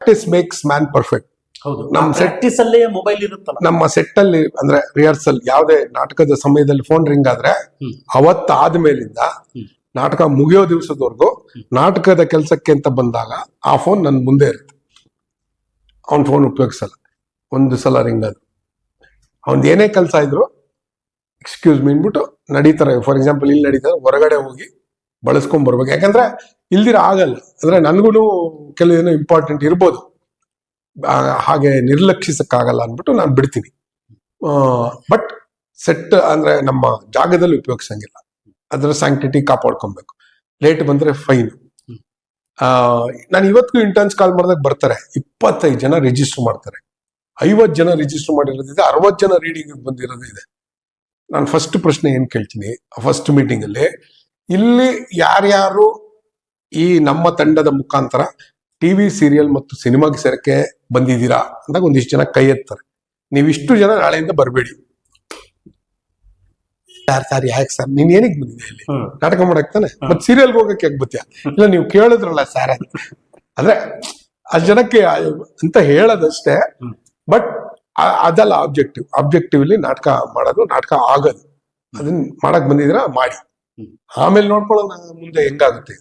Practice makes man perfect. ಹೌದು, ನಮ್ practice ಅಲ್ಲೇ ಮೊಬೈಲ್ ಇರುತ್ತಲ್ಲ. ನಮ್ಮ ಸೆಟ್ ಅಲ್ಲಿ ಅಂದ್ರೆ ರಿಹರ್ಸಲ್ ಯಾವುದೇ ನಾಟಕದ ಸಮಯದಲ್ಲಿ ಫೋನ್ ರಿಂಗ್ ಆದ್ರೆ ಅವತ್ತಾದ್ಮೇಲಿಂದ ನಾಟಕ ಮುಗಿಯೋ ದಿವಸದವರೆಗೂ ನಾಟಕದ ಕೆಲಸಕ್ಕೆ ಅಂತ ಬಂದಾಗ ಆ ಫೋನ್ ನನ್ನ ಮುಂದೆ ಇರುತ್ತೆ. ಅವನ್ ಫೋನ್ ಉಪಯೋಗಿಸಲ್ಲ. ಒಂದು ಸಲ ರಿಂಗ್ ಆದ್ರು ಅವನ್ ಏನೇ ಕೆಲಸ ಇದ್ರು ಎಕ್ಸ್ಕ್ಯೂಸ್ ಮೀ ಅಂದ್ಬಿಟ್ಟು ನಡೀತಾರೆ. ಫಾರ್ ಎಕ್ಸಾಂಪಲ್ ಇಲ್ಲಿ ನಡೀತಾರೆ, ಹೊರಗಡೆ ಹೋಗಿ ಬಳಸ್ಕೊಂಡ್ ಬರ್ಬೇಕು. ಯಾಕಂದ್ರೆ ಇಲ್ದಿರ ಆಗಲ್ಲ. ಅಂದ್ರೆ ನನ್ಗೂ ಕೆಲವೇನೋ ಇಂಪಾರ್ಟೆಂಟ್ ಇರ್ಬೋದು, ಹಾಗೆ ನಿರ್ಲಕ್ಷಿಸಕ್ಕಾಗಲ್ಲ ಅಂದ್ಬಿಟ್ಟು ನಾನು ಬಿಡ್ತೀನಿ. ಬಟ್ ಸೆಟ್ ಅಂದ್ರೆ ನಮ್ಮ ಜಾಗದಲ್ಲಿ ಉಪಯೋಗಿಸಂಗಿಲ್ಲ. ಅದರ ಸ್ಯಾಂಕ್ಟಿಟಿ ಕಾಪಾಡ್ಕೊಬೇಕು. ಲೇಟ್ ಬಂದ್ರೆ ಫೈನ್. ನಾನು ಇವತ್ತಿಗೂ ಇಂಟರ್ನ್ಸ್ ಕಾಲ್ ಮಾಡಿದಾಗ ಬರ್ತಾರೆ, 25 ಜನ ರಿಜಿಸ್ಟರ್ ಮಾಡ್ತಾರೆ, 50 ಜನ ರಿಜಿಸ್ಟರ್ ಮಾಡಿರೋದಿದೆ, 60 ಜನ ರೀಡಿಂಗ್ ಬಂದಿರೋದು ಇದೆ. ನಾನು ಫಸ್ಟ್ ಪ್ರಶ್ನೆ ಏನ್ ಕೇಳ್ತೀನಿ ಫಸ್ಟ್ ಮೀಟಿಂಗ್ ಅಲ್ಲಿ, ಇಲ್ಲಿ ಯಾರ್ಯಾರು ಈ ನಮ್ಮ ತಂಡದ ಮುಖಾಂತರ ಟಿವಿ ಸೀರಿಯಲ್ ಮತ್ತು ಸಿನಿಮಾಗೆ ಸೇರಕ್ಕೆ ಬಂದಿದ್ದೀರಾ ಅಂದಾಗ ಒಂದಿಷ್ಟು ಜನ ಕೈ ಎತ್ತಾರೆ. ನೀವಿಷ್ಟು ಜನ ನಾಳೆಯಿಂದ ಬರಬೇಡಿ. ಸರ್ ಯಾಕೆ ಸರ್ ನೀನ್ ಏನಕ್ಕೆ ಬಂದಿದೆ ಇಲ್ಲಿ ನಾಟಕ ಮಾಡಕ್ ತಾನೆ, ಮತ್ತೆ ಸೀರಿಯಲ್ಗೆ ಹೋಗಕ್ಕೆ ಯಾಕೆ ಬತ್ತೀಯ? ಇಲ್ಲ ನೀವು ಕೇಳಿದ್ರಲ್ಲ ಸರ್ ಅಂದ್ರೆ ಆ ಜನಕ್ಕೆ ಅಂತ ಹೇಳೋದಷ್ಟೇ. ಬಟ್ ಅದಲ್ಲ ಆಬ್ಜೆಕ್ಟಿವ್ ಇಲ್ಲಿ ನಾಟಕ ಮಾಡೋದು, ನಾಟಕ ಆಗೋದು. ಅದನ್ನ ಮಾಡಕ್ ಬಂದಿದ್ದೀರಾ ಮಾಡಿ, ಆಮೇಲೆ ನೋಡ್ಕೊಳ್ಳೋಣ ಮುಂದೆ ಹೆಂಗಾಗುತ್ತೆ.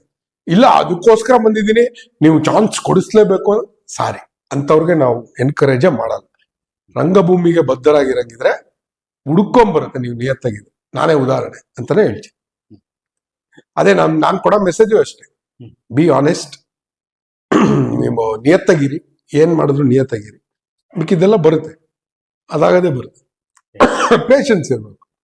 ಇಲ್ಲ ಅದಕ್ಕೋಸ್ಕರ ಬಂದಿದ್ದೀನಿ ನೀವು ಚಾನ್ಸ್ ಕೊಡಿಸ್ಲೇಬೇಕು ಸಾರಿ ಅಂತವ್ರಿಗೆ ನಾವು ಎನ್ಕರೇಜೇ ಮಾಡಲ್ಲ. ರಂಗಭೂಮಿಗೆ ಬದ್ಧರಾಗಿರಂಗಿದ್ರೆ ಹುಡ್ಕೊಂಬರುತ್ತೆ ನೀವು ನಿಯತ್ತಾಗಿದೆ. ನಾನೇ ಉದಾಹರಣೆ ಅಂತಾನೆ ಹೇಳ್ತೀನಿ. ಅದೇ ನಾನ್ ಕೊಡೋ ಮೆಸೇಜು ಅಷ್ಟೇ, ಬಿ ಆನೆಸ್ಟ್. ನೀವು ನಿಯತ್ತಾಗಿರಿ, ಏನ್ ಮಾಡಿದ್ರು ನಿಯತ್ತಾಗಿರಿ, ಮಿಕ್ಕಿದೆಲ್ಲ ಬರುತ್ತೆ, ಅದಾಗದೇ ಬರುತ್ತೆ. ಪೇಷನ್ಸ್ ಇರ್ಬೇಕು.